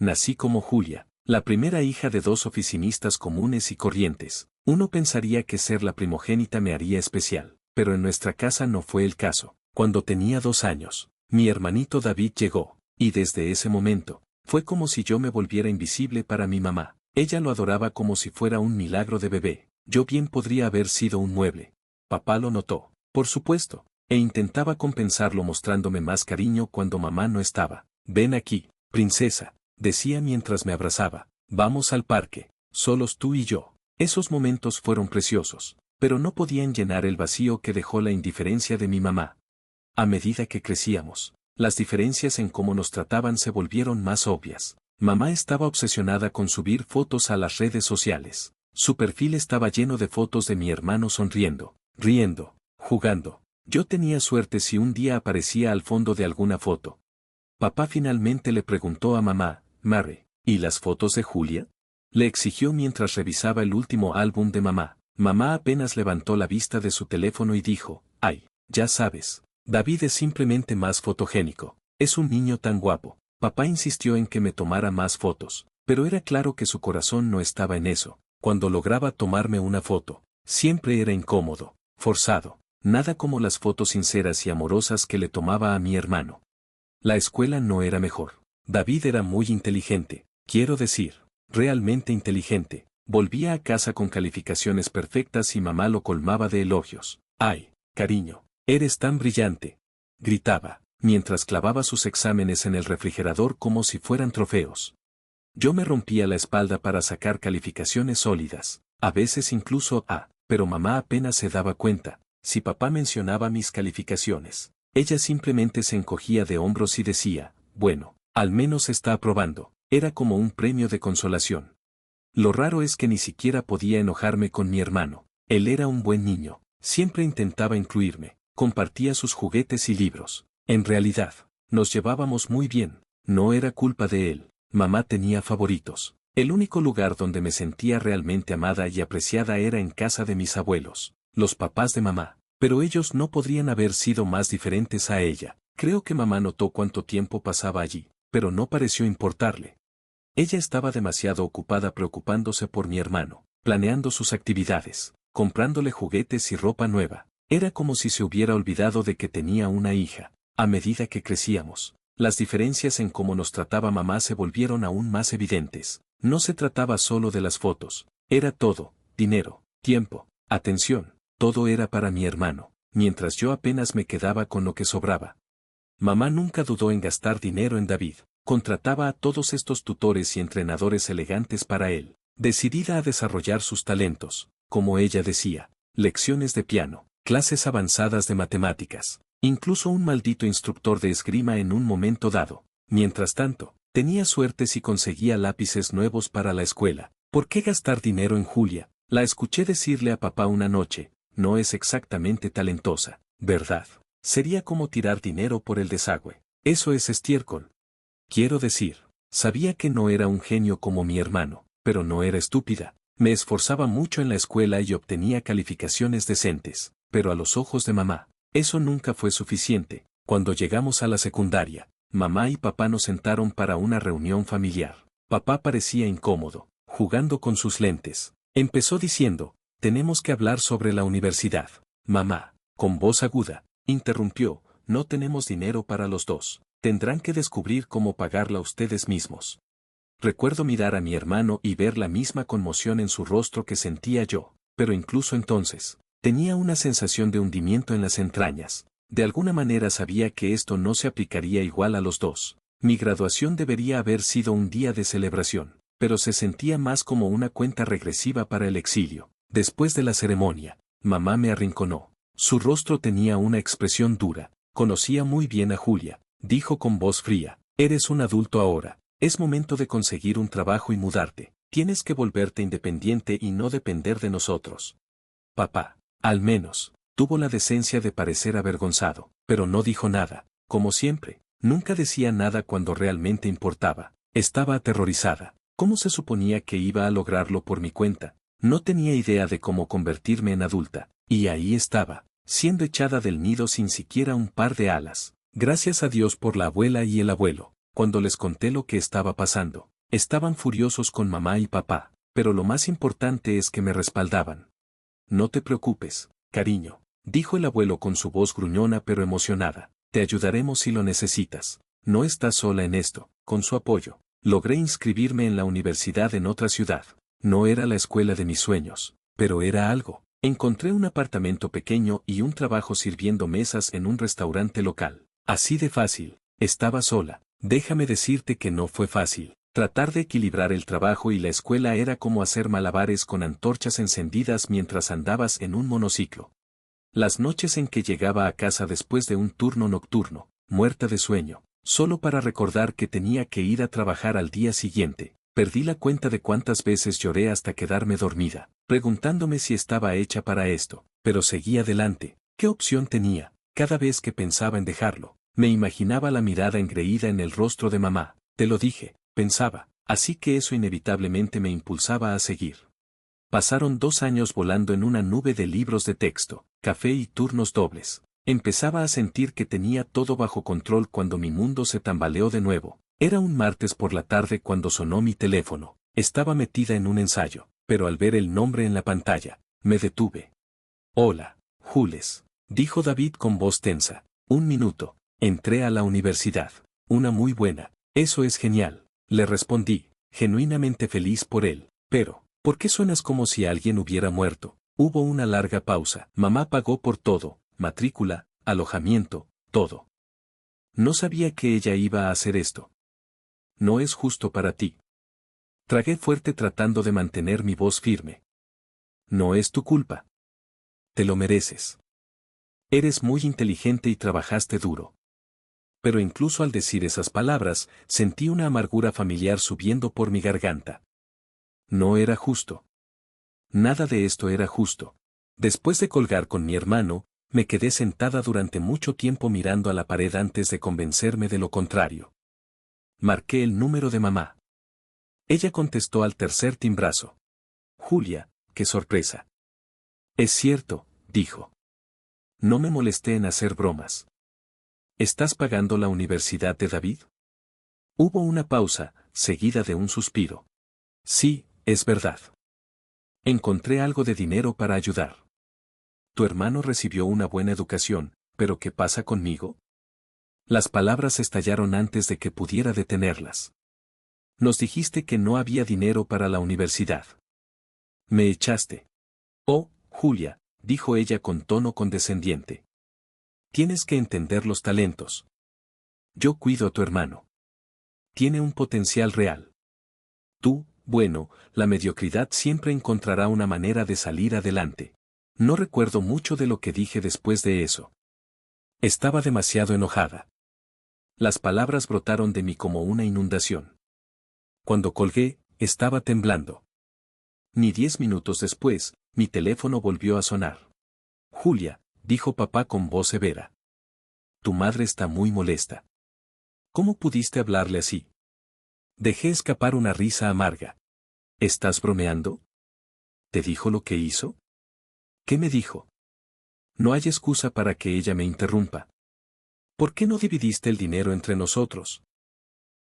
nací como Julia, la primera hija de dos oficinistas comunes y corrientes. Uno pensaría que ser la primogénita me haría especial, pero en nuestra casa no fue el caso. Cuando tenía 2 años, mi hermanito David llegó, y desde ese momento, fue como si yo me volviera invisible para mi mamá. Ella lo adoraba como si fuera un milagro de bebé. Yo bien podría haber sido un mueble. Papá lo notó, por supuesto, e intentaba compensarlo mostrándome más cariño cuando mamá no estaba. Ven aquí, princesa, decía mientras me abrazaba. Vamos al parque, solos tú y yo. Esos momentos fueron preciosos, pero no podían llenar el vacío que dejó la indiferencia de mi mamá. A medida que crecíamos, las diferencias en cómo nos trataban se volvieron más obvias. Mamá estaba obsesionada con subir fotos a las redes sociales. Su perfil estaba lleno de fotos de mi hermano sonriendo, riendo, jugando. Yo tenía suerte si un día aparecía al fondo de alguna foto. Papá finalmente le preguntó a mamá, Mary, ¿y las fotos de Julia? Le exigió mientras revisaba el último álbum de mamá. Mamá apenas levantó la vista de su teléfono y dijo, ay, ya sabes, David es simplemente más fotogénico. Es un niño tan guapo. Papá insistió en que me tomara más fotos, pero era claro que su corazón no estaba en eso. Cuando lograba tomarme una foto, siempre era incómodo, forzado, nada como las fotos sinceras y amorosas que le tomaba a mi hermano. La escuela no era mejor. David era muy inteligente, quiero decir, realmente inteligente. Volvía a casa con calificaciones perfectas y mamá lo colmaba de elogios. ¡Ay, cariño, eres tan brillante!, gritaba, mientras clavaba sus exámenes en el refrigerador como si fueran trofeos. Yo me rompía la espalda para sacar calificaciones sólidas, a veces incluso A, pero mamá apenas se daba cuenta. Si papá mencionaba mis calificaciones, ella simplemente se encogía de hombros y decía, bueno, al menos está aprobando. Era como un premio de consolación. Lo raro es que ni siquiera podía enojarme con mi hermano. Él era un buen niño, siempre intentaba incluirme, compartía sus juguetes y libros. En realidad, nos llevábamos muy bien, no era culpa de él. Mamá tenía favoritos. El único lugar donde me sentía realmente amada y apreciada era en casa de mis abuelos, los papás de mamá, pero ellos no podrían haber sido más diferentes a ella. Creo que mamá notó cuánto tiempo pasaba allí, pero no pareció importarle. Ella estaba demasiado ocupada preocupándose por mi hermano, planeando sus actividades, comprándole juguetes y ropa nueva. Era como si se hubiera olvidado de que tenía una hija. A medida que crecíamos, las diferencias en cómo nos trataba mamá se volvieron aún más evidentes. No se trataba solo de las fotos, era todo, dinero, tiempo, atención, todo era para mi hermano, mientras yo apenas me quedaba con lo que sobraba. Mamá nunca dudó en gastar dinero en David. Contrataba a todos estos tutores y entrenadores elegantes para él, decidida a desarrollar sus talentos, como ella decía, lecciones de piano, clases avanzadas de matemáticas, incluso un maldito instructor de esgrima en un momento dado. Mientras tanto, tenía suerte si conseguía lápices nuevos para la escuela. ¿Por qué gastar dinero en Julia? La escuché decirle a papá una noche, no es exactamente talentosa, ¿verdad? Sería como tirar dinero por el desagüe. Eso es estiércol. Quiero decir, sabía que no era un genio como mi hermano, pero no era estúpida. Me esforzaba mucho en la escuela y obtenía calificaciones decentes, pero a los ojos de mamá, eso nunca fue suficiente. Cuando llegamos a la secundaria, mamá y papá nos sentaron para una reunión familiar. Papá parecía incómodo, jugando con sus lentes. Empezó diciendo, tenemos que hablar sobre la universidad. Mamá, con voz aguda, interrumpió, no tenemos dinero para los dos. Tendrán que descubrir cómo pagarla ustedes mismos. Recuerdo mirar a mi hermano y ver la misma conmoción en su rostro que sentía yo, pero incluso entonces, tenía una sensación de hundimiento en las entrañas. De alguna manera sabía que esto no se aplicaría igual a los dos. Mi graduación debería haber sido un día de celebración, pero se sentía más como una cuenta regresiva para el exilio. Después de la ceremonia, mamá me arrinconó. Su rostro tenía una expresión dura. Conocía muy bien a Julia. Dijo con voz fría, eres un adulto ahora, es momento de conseguir un trabajo y mudarte, tienes que volverte independiente y no depender de nosotros. Papá, al menos, tuvo la decencia de parecer avergonzado, pero no dijo nada, como siempre, nunca decía nada cuando realmente importaba. Estaba aterrorizada. ¿Cómo se suponía que iba a lograrlo por mi cuenta? No tenía idea de cómo convertirme en adulta, y ahí estaba, siendo echada del nido sin siquiera un par de alas. Gracias a Dios por la abuela y el abuelo. Cuando les conté lo que estaba pasando, Estaban furiosos con mamá y papá, pero lo más importante es que me respaldaban. No te preocupes, cariño, dijo el abuelo con su voz gruñona pero emocionada. Te ayudaremos si lo necesitas. No estás sola en esto. Con su apoyo, logré inscribirme en la universidad en otra ciudad. No era la escuela de mis sueños, pero era algo. Encontré un apartamento pequeño y un trabajo sirviendo mesas en un restaurante local. Así de fácil. Estaba sola. Déjame decirte que no fue fácil. Tratar de equilibrar el trabajo y la escuela era como hacer malabares con antorchas encendidas mientras andabas en un monociclo. Las noches en que llegaba a casa después de un turno nocturno, muerta de sueño, solo para recordar que tenía que ir a trabajar al día siguiente, perdí la cuenta de cuántas veces lloré hasta quedarme dormida, preguntándome si estaba hecha para esto, pero seguí adelante. ¿Qué opción tenía? Cada vez que pensaba en dejarlo, me imaginaba la mirada engreída en el rostro de mamá. Te lo dije, pensaba, así que eso inevitablemente me impulsaba a seguir. Pasaron 2 años volando en una nube de libros de texto, café y turnos dobles. Empezaba a sentir que tenía todo bajo control cuando mi mundo se tambaleó de nuevo. Era un martes por la tarde cuando sonó mi teléfono. Estaba metida en un ensayo, pero al ver el nombre en la pantalla, me detuve. Hola, Jules, dijo David con voz tensa. 1 minuto. Entré a la universidad. Una muy buena. Eso es genial, le respondí, genuinamente feliz por él. Pero, ¿por qué suenas como si alguien hubiera muerto? Hubo una larga pausa. Mamá pagó por todo, matrícula, alojamiento, todo. No sabía que ella iba a hacer esto. No es justo para ti. Tragué fuerte tratando de mantener mi voz firme. No es tu culpa. Te lo mereces. Eres muy inteligente y trabajaste duro. Pero incluso al decir esas palabras, sentí una amargura familiar subiendo por mi garganta. No era justo. Nada de esto era justo. Después de colgar con mi hermano, me quedé sentada durante mucho tiempo mirando a la pared antes de convencerme de lo contrario. Marqué el número de mamá. Ella contestó al tercer timbrazo. Julia, qué sorpresa. Es cierto, dijo. No me molesté en hacer bromas. ¿Estás pagando la universidad de David? Hubo una pausa, seguida de un suspiro. Sí, es verdad. Encontré algo de dinero para ayudar. Tu hermano recibió una buena educación, pero ¿qué pasa conmigo? Las palabras estallaron antes de que pudiera detenerlas. Nos dijiste que no había dinero para la universidad. Me echaste. Oh, Julia, dijo ella con tono condescendiente. Tienes que entender los talentos. Yo cuido a tu hermano. Tiene un potencial real. Tú, bueno, la mediocridad siempre encontrará una manera de salir adelante. No recuerdo mucho de lo que dije después de eso. Estaba demasiado enojada. Las palabras brotaron de mí como una inundación. Cuando colgué, estaba temblando. Ni 10 minutos después, mi teléfono volvió a sonar. Julia, dijo papá con voz severa. Tu madre está muy molesta. ¿Cómo pudiste hablarle así? Dejé escapar una risa amarga. ¿Estás bromeando? ¿Te dijo lo que hizo? ¿Qué me dijo? No hay excusa para que ella me interrumpa. ¿Por qué no dividiste el dinero entre nosotros?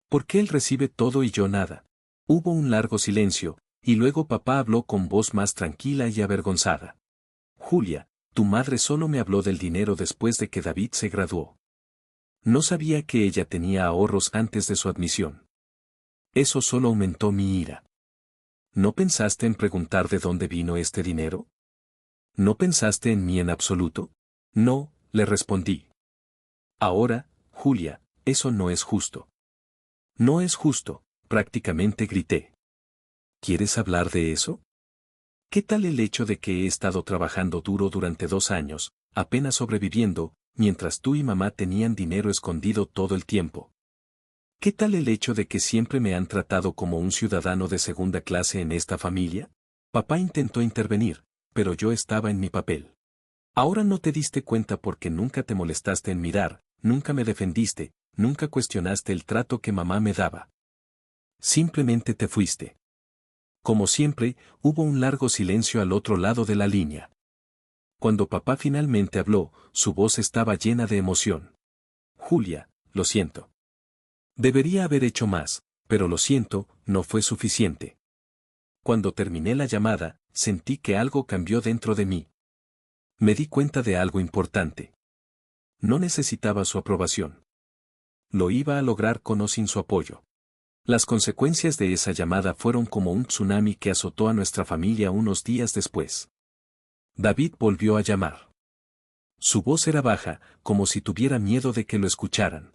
¿Por qué él recibe todo y yo nada? Hubo un largo silencio, y luego papá habló con voz más tranquila y avergonzada. Julia, tu madre solo me habló del dinero después de que David se graduó. No sabía que ella tenía ahorros antes de su admisión. Eso solo aumentó mi ira. ¿No pensaste en preguntar de dónde vino este dinero? ¿No pensaste en mí en absoluto? No, le respondí. Ahora, Julia, eso no es justo. No es justo, prácticamente grité. ¿Quieres hablar de eso? ¿Qué tal el hecho de que he estado trabajando duro durante 2 años, apenas sobreviviendo, mientras tú y mamá tenían dinero escondido todo el tiempo? ¿Qué tal el hecho de que siempre me han tratado como un ciudadano de segunda clase en esta familia? Papá intentó intervenir, pero yo estaba en mi papel. Ahora no te diste cuenta porque nunca te molestaste en mirar, nunca me defendiste, nunca cuestionaste el trato que mamá me daba. Simplemente te fuiste. Como siempre, hubo un largo silencio al otro lado de la línea. Cuando papá finalmente habló, su voz estaba llena de emoción. Julia, lo siento. Debería haber hecho más, pero lo siento, no fue suficiente. Cuando terminé la llamada, sentí que algo cambió dentro de mí. Me di cuenta de algo importante. No necesitaba su aprobación. Lo iba a lograr con o sin su apoyo. Las consecuencias de esa llamada fueron como un tsunami que azotó a nuestra familia unos días después. David volvió a llamar. Su voz era baja, como si tuviera miedo de que lo escucharan.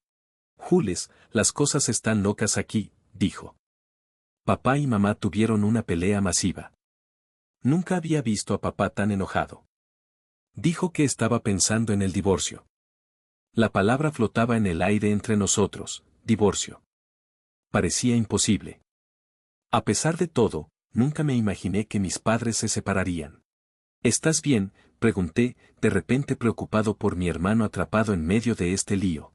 Jules, las cosas están locas aquí, dijo. Papá y mamá tuvieron una pelea masiva. Nunca había visto a papá tan enojado. Dijo que estaba pensando en el divorcio. La palabra flotaba en el aire entre nosotros, divorcio. Parecía imposible. A pesar de todo, nunca me imaginé que mis padres se separarían. ¿Estás bien?, pregunté, de repente preocupado por mi hermano atrapado en medio de este lío.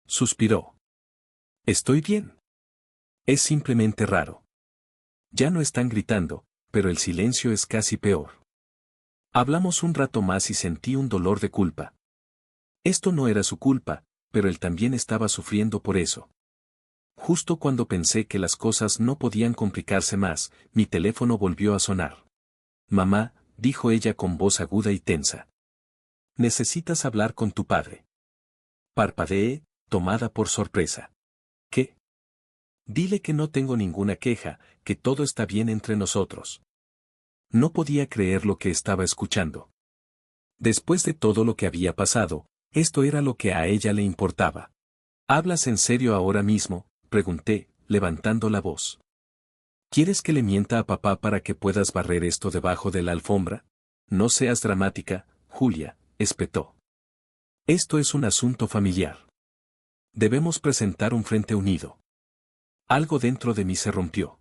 Suspiró. Estoy bien. Es simplemente raro. Ya no están gritando, pero el silencio es casi peor. Hablamos un rato más y sentí un dolor de culpa. Esto no era su culpa, pero él también estaba sufriendo por eso. Justo cuando pensé que las cosas no podían complicarse más, mi teléfono volvió a sonar. Mamá, dijo ella con voz aguda y tensa. Necesitas hablar con tu padre. Parpadeé, tomada por sorpresa. ¿Qué? Dile que no tengo ninguna queja, que todo está bien entre nosotros. No podía creer lo que estaba escuchando. Después de todo lo que había pasado, esto era lo que a ella le importaba. ¿Hablas en serio ahora mismo?, pregunté, levantando la voz. ¿Quieres que le mienta a papá para que puedas barrer esto debajo de la alfombra? No seas dramática, Julia, espetó. Esto es un asunto familiar. Debemos presentar un frente unido. Algo dentro de mí se rompió.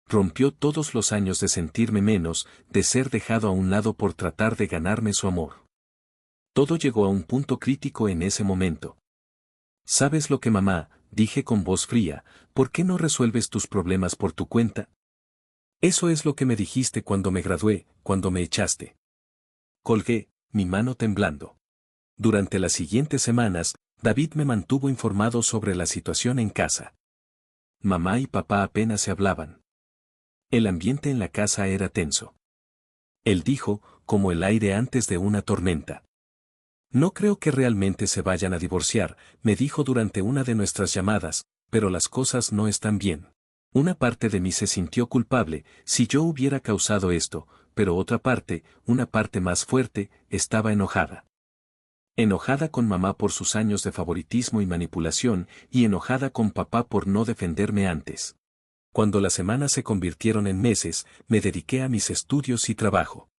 Rompió todos los años de sentirme menos, de ser dejado a un lado por tratar de ganarme su amor. Todo llegó a un punto crítico en ese momento. ¿Sabes lo que, mamá?, dije con voz fría, ¿por qué no resuelves tus problemas por tu cuenta? Eso es lo que me dijiste cuando me gradué, cuando me echaste. Colgué, mi mano temblando. Durante las siguientes semanas, David me mantuvo informado sobre la situación en casa. Mamá y papá apenas se hablaban. El ambiente en la casa era tenso. Él dijo, como el aire antes de una tormenta. No creo que realmente se vayan a divorciar, me dijo durante una de nuestras llamadas, pero las cosas no están bien. Una parte de mí se sintió culpable, si yo hubiera causado esto, pero otra parte, una parte más fuerte, estaba enojada. Enojada con mamá por sus años de favoritismo y manipulación, y enojada con papá por no defenderme antes. Cuando las semanas se convirtieron en meses, me dediqué a mis estudios y trabajo.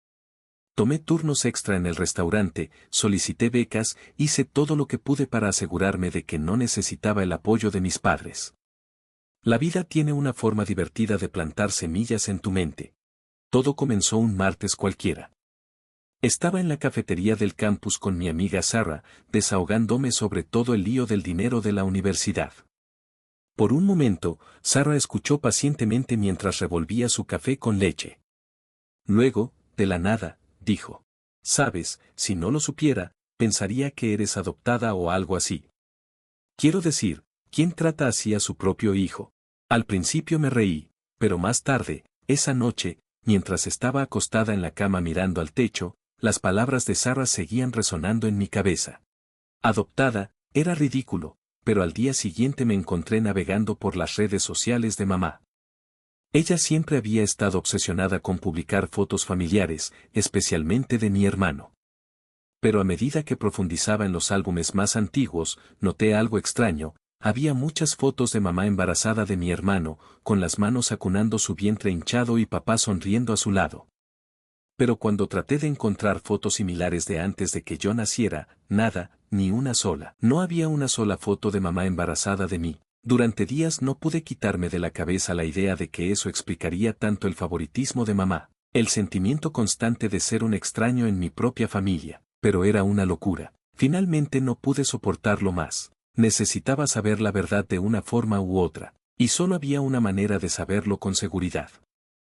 Tomé turnos extra en el restaurante, solicité becas, hice todo lo que pude para asegurarme de que no necesitaba el apoyo de mis padres. La vida tiene una forma divertida de plantar semillas en tu mente. Todo comenzó un martes cualquiera. Estaba en la cafetería del campus con mi amiga Sarah, desahogándome sobre todo el lío del dinero de la universidad. Por un momento, Sarah escuchó pacientemente mientras revolvía su café con leche. Luego, de la nada, dijo: «Sabes, si no lo supiera, pensaría que eres adoptada o algo así. Quiero decir, ¿quién trata así a su propio hijo?». Al principio me reí, pero más tarde, esa noche, mientras estaba acostada en la cama mirando al techo, las palabras de Sarah seguían resonando en mi cabeza. Adoptada, era ridículo, pero al día siguiente me encontré navegando por las redes sociales de mamá. Ella siempre había estado obsesionada con publicar fotos familiares, especialmente de mi hermano. Pero a medida que profundizaba en los álbumes más antiguos, noté algo extraño: había muchas fotos de mamá embarazada de mi hermano, con las manos acunando su vientre hinchado y papá sonriendo a su lado. Pero cuando traté de encontrar fotos similares de antes de que yo naciera, nada, ni una sola. No había una sola foto de mamá embarazada de mí. Durante días no pude quitarme de la cabeza la idea de que eso explicaría tanto el favoritismo de mamá, el sentimiento constante de ser un extraño en mi propia familia, pero era una locura. Finalmente no pude soportarlo más. Necesitaba saber la verdad de una forma u otra, y solo había una manera de saberlo con seguridad.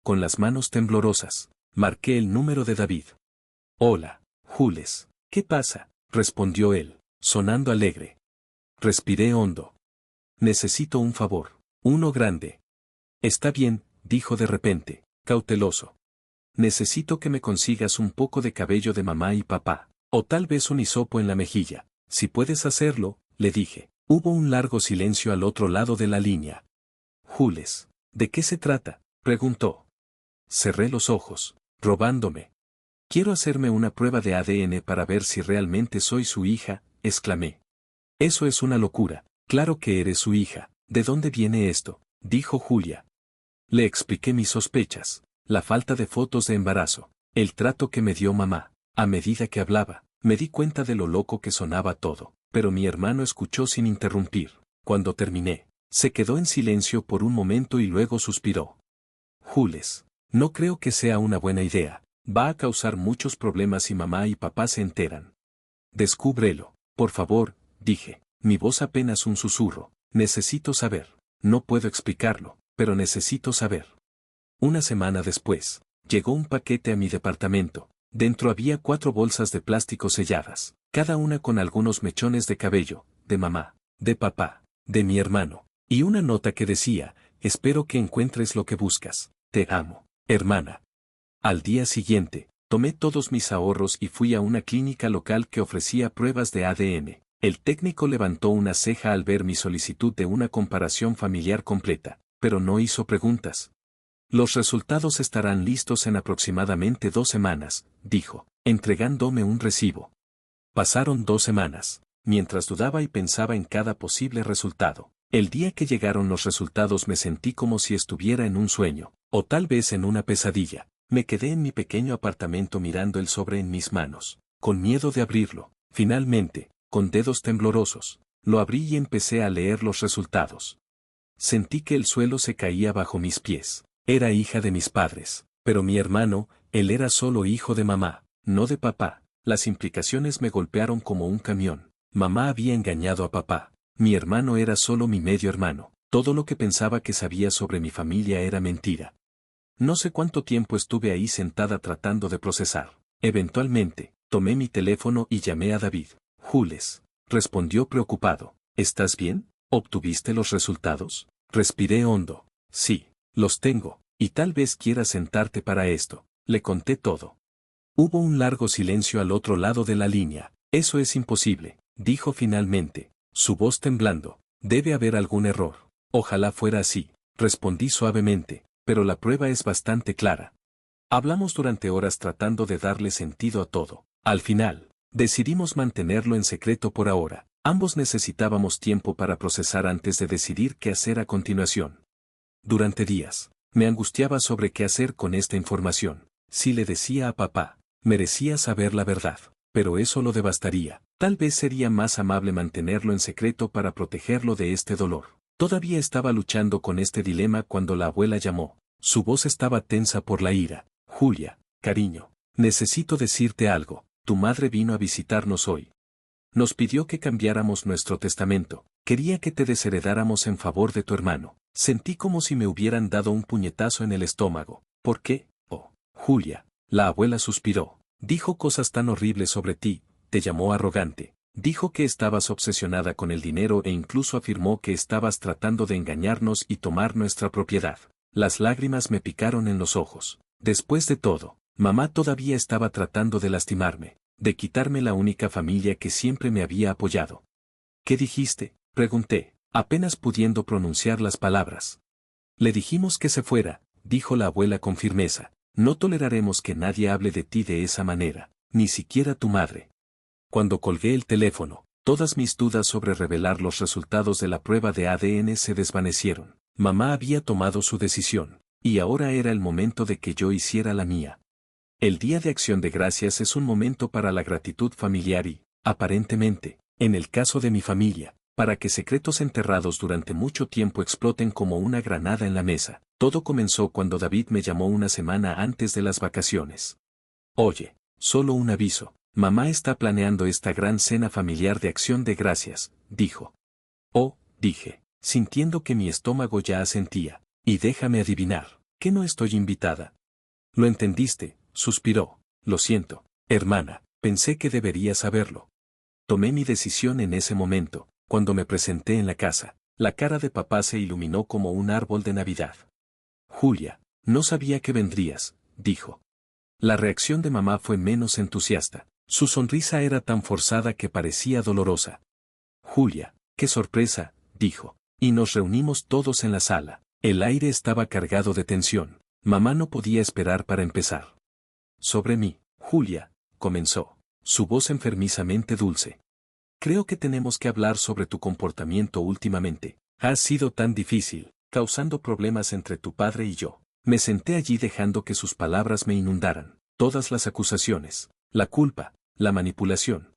Con las manos temblorosas, marqué el número de David. «Hola, Jules, ¿qué pasa?», respondió él, sonando alegre. Respiré hondo. «Necesito un favor. Uno grande». Está bien, dijo de repente, cauteloso. Necesito que me consigas un poco de cabello de mamá y papá, o tal vez un hisopo en la mejilla. Si puedes hacerlo, le dije. Hubo un largo silencio al otro lado de la línea. Jules, ¿de qué se trata?, preguntó. Cerré los ojos. Robándome. Quiero hacerme una prueba de ADN para ver si realmente soy su hija, exclamé. Eso es una locura. Claro que eres su hija. ¿De dónde viene esto?, dijo Julia. Le expliqué mis sospechas. La falta de fotos de embarazo. El trato que me dio mamá. A medida que hablaba, me di cuenta de lo loco que sonaba todo, pero mi hermano escuchó sin interrumpir. Cuando terminé, se quedó en silencio por un momento y luego suspiró. Jules, no creo que sea una buena idea. Va a causar muchos problemas si mamá y papá se enteran. Descúbrelo, por favor, dije, mi voz apenas un susurro. Necesito saber. No puedo explicarlo, pero necesito saber. Una semana después, llegó un paquete a mi departamento. Dentro había 4 bolsas de plástico selladas, cada una con algunos mechones de cabello, de mamá, de papá, de mi hermano, y una nota que decía, espero que encuentres lo que buscas, te amo, hermana. Al día siguiente, tomé todos mis ahorros y fui a una clínica local que ofrecía pruebas de ADN. El técnico levantó una ceja al ver mi solicitud de una comparación familiar completa, pero no hizo preguntas. Los resultados estarán listos en aproximadamente 2 semanas, dijo, entregándome un recibo. Pasaron 2 semanas, mientras dudaba y pensaba en cada posible resultado. El día que llegaron los resultados me sentí como si estuviera en un sueño, o tal vez en una pesadilla. Me quedé en mi pequeño apartamento mirando el sobre en mis manos, con miedo de abrirlo. Finalmente, con dedos temblorosos, lo abrí y empecé a leer los resultados. Sentí que el suelo se caía bajo mis pies. Era hija de mis padres, pero mi hermano, él era solo hijo de mamá, no de papá. Las implicaciones me golpearon como un camión. Mamá había engañado a papá. Mi hermano era solo mi medio hermano. Todo lo que pensaba que sabía sobre mi familia era mentira. No sé cuánto tiempo estuve ahí sentada tratando de procesar. Eventualmente, tomé mi teléfono y llamé a David. Jules, respondió preocupado. ¿Estás bien? ¿Obtuviste los resultados? Respiré hondo. Sí. Los tengo, y tal vez quieras sentarte para esto. Le conté todo. Hubo un largo silencio al otro lado de la línea. Eso es imposible, dijo finalmente, su voz temblando. Debe haber algún error. Ojalá fuera así, respondí suavemente, pero la prueba es bastante clara. Hablamos durante horas tratando de darle sentido a todo. Al final, decidimos mantenerlo en secreto por ahora. Ambos necesitábamos tiempo para procesar antes de decidir qué hacer a continuación. Durante días, me angustiaba sobre qué hacer con esta información. Si le decía a papá, merecía saber la verdad, pero eso lo devastaría. Tal vez sería más amable mantenerlo en secreto para protegerlo de este dolor. Todavía estaba luchando con este dilema cuando la abuela llamó. Su voz estaba tensa por la ira. Julia, cariño, necesito decirte algo. Tu madre vino a visitarnos hoy. Nos pidió que cambiáramos nuestro testamento. Quería que te desheredáramos en favor de tu hermano. Sentí como si me hubieran dado un puñetazo en el estómago. ¿Por qué? Oh, Julia. La abuela suspiró. Dijo cosas tan horribles sobre ti, te llamó arrogante. Dijo que estabas obsesionada con el dinero e incluso afirmó que estabas tratando de engañarnos y tomar nuestra propiedad. Las lágrimas me picaron en los ojos. Después de todo, mamá todavía estaba tratando de lastimarme, de quitarme la única familia que siempre me había apoyado. ¿Qué dijiste?, pregunté, apenas pudiendo pronunciar las palabras. Le dijimos que se fuera, dijo la abuela con firmeza. No toleraremos que nadie hable de ti de esa manera, ni siquiera tu madre. Cuando colgué el teléfono, todas mis dudas sobre revelar los resultados de la prueba de ADN se desvanecieron. Mamá había tomado su decisión, y ahora era el momento de que yo hiciera la mía. El Día de Acción de Gracias es un momento para la gratitud familiar y, aparentemente, en el caso de mi familia, para que secretos enterrados durante mucho tiempo exploten como una granada en la mesa. Todo comenzó cuando David me llamó una semana antes de las vacaciones. Oye, solo un aviso, mamá está planeando esta gran cena familiar de Acción de Gracias, dijo. Oh, dije, sintiendo que mi estómago ya asentía, y déjame adivinar, que no estoy invitada. Lo entendiste, suspiró. Lo siento, hermana, pensé que debería saberlo. Tomé mi decisión en ese momento. Cuando me presenté en la casa, la cara de papá se iluminó como un árbol de Navidad. Julia, no sabía que vendrías, dijo. La reacción de mamá fue menos entusiasta. Su sonrisa era tan forzada que parecía dolorosa. Julia, qué sorpresa, dijo. Y nos reunimos todos en la sala. El aire estaba cargado de tensión. Mamá no podía esperar para empezar. Sobre mí, Julia, comenzó, su voz enfermizamente dulce. Creo que tenemos que hablar sobre tu comportamiento últimamente. Ha sido tan difícil, causando problemas entre tu padre y yo. Me senté allí dejando que sus palabras me inundaran. Todas las acusaciones, la culpa, la manipulación.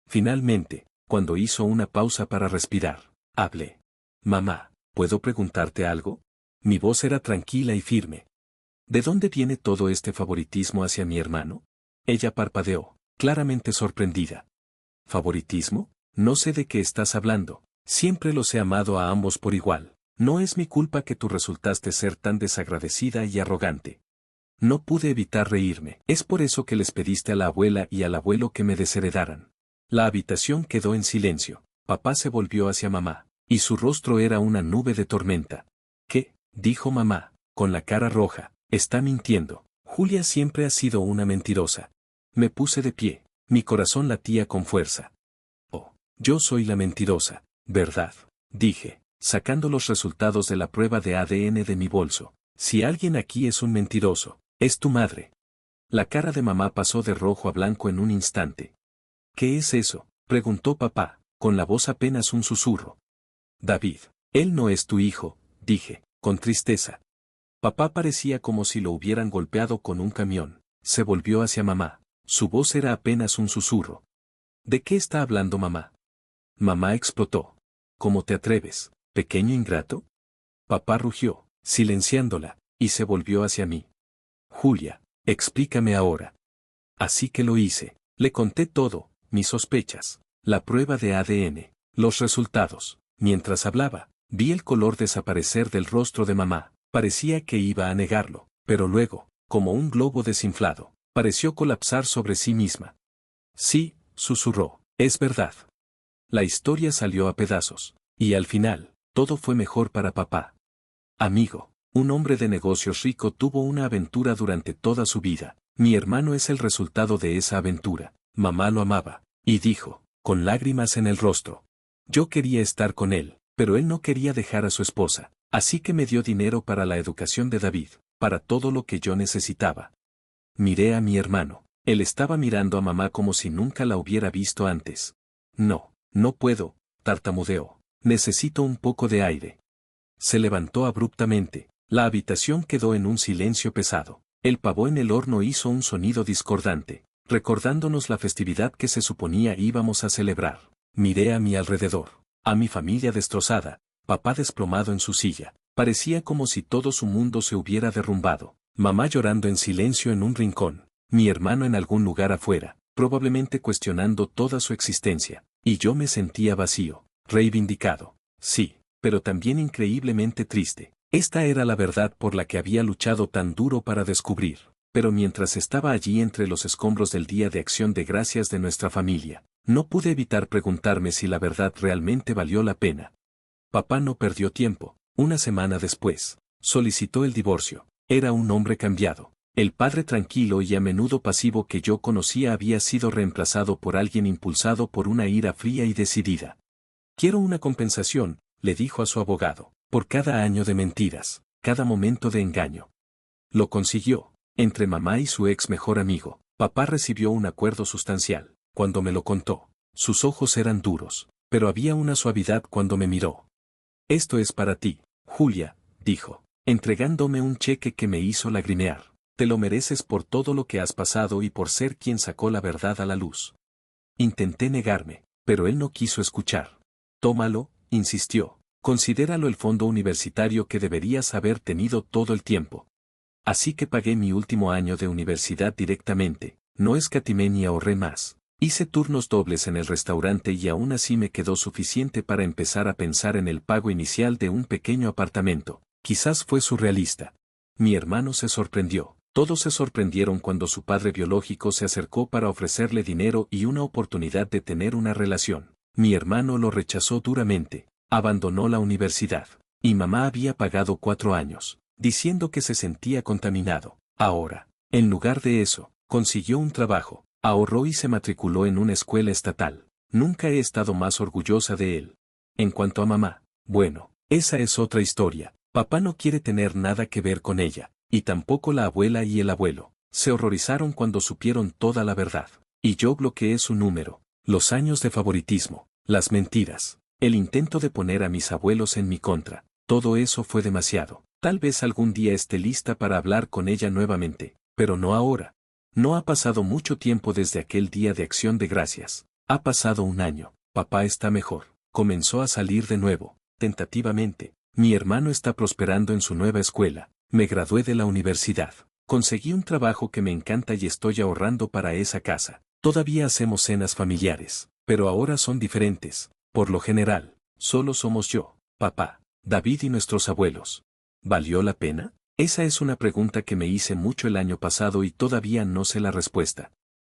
Finalmente, cuando hizo una pausa para respirar, hablé. Mamá, ¿puedo preguntarte algo? Mi voz era tranquila y firme. ¿De dónde viene todo este favoritismo hacia mi hermano? Ella parpadeó, claramente sorprendida. ¿Favoritismo? No sé de qué estás hablando. Siempre los he amado a ambos por igual. No es mi culpa que tú resultaste ser tan desagradecida y arrogante. No pude evitar reírme. Es por eso que les pediste a la abuela y al abuelo que me desheredaran. La habitación quedó en silencio. Papá se volvió hacia mamá, y su rostro era una nube de tormenta. ¿Qué? Dijo mamá, con la cara roja. Está mintiendo. Julia siempre ha sido una mentirosa. Me puse de pie. Mi corazón latía con fuerza. Oh, yo soy la mentirosa, ¿verdad? Dije, sacando los resultados de la prueba de ADN de mi bolso. Si alguien aquí es un mentiroso, es tu madre. La cara de mamá pasó de rojo a blanco en un instante. ¿Qué es eso? Preguntó papá, con la voz apenas un susurro. David, él no es tu hijo, dije, con tristeza. Papá parecía como si lo hubieran golpeado con un camión. Se volvió hacia mamá. Su voz era apenas un susurro. ¿De qué está hablando mamá? Mamá explotó. ¿Cómo te atreves, pequeño ingrato? Papá rugió, silenciándola, y se volvió hacia mí. Julia, explícame ahora. Así que lo hice. Le conté todo, mis sospechas, la prueba de ADN, los resultados. Mientras hablaba, vi el color desaparecer del rostro de mamá. Parecía que iba a negarlo, pero luego, como un globo desinflado, pareció colapsar sobre sí misma. Sí, susurró, es verdad. La historia salió a pedazos, y al final, todo fue mejor para papá. Amigo, un hombre de negocios rico tuvo una aventura durante toda su vida. Mi hermano es el resultado de esa aventura. Mamá lo amaba, y dijo, con lágrimas en el rostro. Yo quería estar con él, pero él no quería dejar a su esposa. Así que me dio dinero para la educación de David, para todo lo que yo necesitaba. Miré a mi hermano. Él estaba mirando a mamá como si nunca la hubiera visto antes. No, no puedo, tartamudeó. Necesito un poco de aire. Se levantó abruptamente. La habitación quedó en un silencio pesado. El pavó en el horno hizo un sonido discordante, recordándonos la festividad que se suponía íbamos a celebrar. Miré a mi alrededor, a mi familia destrozada. Papá desplomado en su silla. Parecía como si todo su mundo se hubiera derrumbado. Mamá llorando en silencio en un rincón. Mi hermano en algún lugar afuera, probablemente cuestionando toda su existencia. Y yo me sentía vacío, reivindicado. Sí, pero también increíblemente triste. Esta era la verdad por la que había luchado tan duro para descubrir. Pero mientras estaba allí entre los escombros del Día de Acción de Gracias de nuestra familia, no pude evitar preguntarme si la verdad realmente valió la pena. Papá no perdió tiempo. Una semana después, solicitó el divorcio. Era un hombre cambiado. El padre tranquilo y a menudo pasivo que yo conocía había sido reemplazado por alguien impulsado por una ira fría y decidida. Quiero una compensación, le dijo a su abogado, por cada año de mentiras, cada momento de engaño. Lo consiguió. Entre mamá y su ex mejor amigo, papá recibió un acuerdo sustancial. Cuando me lo contó, sus ojos eran duros, pero había una suavidad cuando me miró. Esto es para ti, Julia, dijo, entregándome un cheque que me hizo lagrimear. Te lo mereces por todo lo que has pasado y por ser quien sacó la verdad a la luz. Intenté negarme, pero él no quiso escuchar. Tómalo, insistió, considéralo el fondo universitario que deberías haber tenido todo el tiempo. Así que pagué mi último año de universidad directamente, no escatimé ni ahorré más. Hice turnos dobles en el restaurante y aún así me quedó suficiente para empezar a pensar en el pago inicial de un pequeño apartamento. Quizás fue surrealista. Mi hermano se sorprendió. Todos se sorprendieron cuando su padre biológico se acercó para ofrecerle dinero y una oportunidad de tener una relación. Mi hermano lo rechazó duramente. Abandonó la universidad. Y mamá había pagado 4 años. diciendo que se sentía contaminado. Ahora, en lugar de eso, consiguió un trabajo, ahorró y se matriculó en una escuela estatal. Nunca he estado más orgullosa de él. En cuanto a mamá, bueno, esa es otra historia. Papá no quiere tener nada que ver con ella, y tampoco la abuela y el abuelo. Se horrorizaron cuando supieron toda la verdad. Y yo bloqueé su número. Los años de favoritismo, las mentiras, el intento de poner a mis abuelos en mi contra, todo eso fue demasiado. Tal vez algún día esté lista para hablar con ella nuevamente, pero no ahora. No ha pasado mucho tiempo desde aquel día de Acción de Gracias. Ha pasado un año. Papá está mejor. Comenzó a salir de nuevo, tentativamente. Mi hermano está prosperando en su nueva escuela. Me gradué de la universidad. Conseguí un trabajo que me encanta y estoy ahorrando para esa casa. Todavía hacemos cenas familiares, pero ahora son diferentes. Por lo general, solo somos yo, papá, David y nuestros abuelos. ¿Valió la pena? Esa es una pregunta que me hice mucho el año pasado y todavía no sé la respuesta.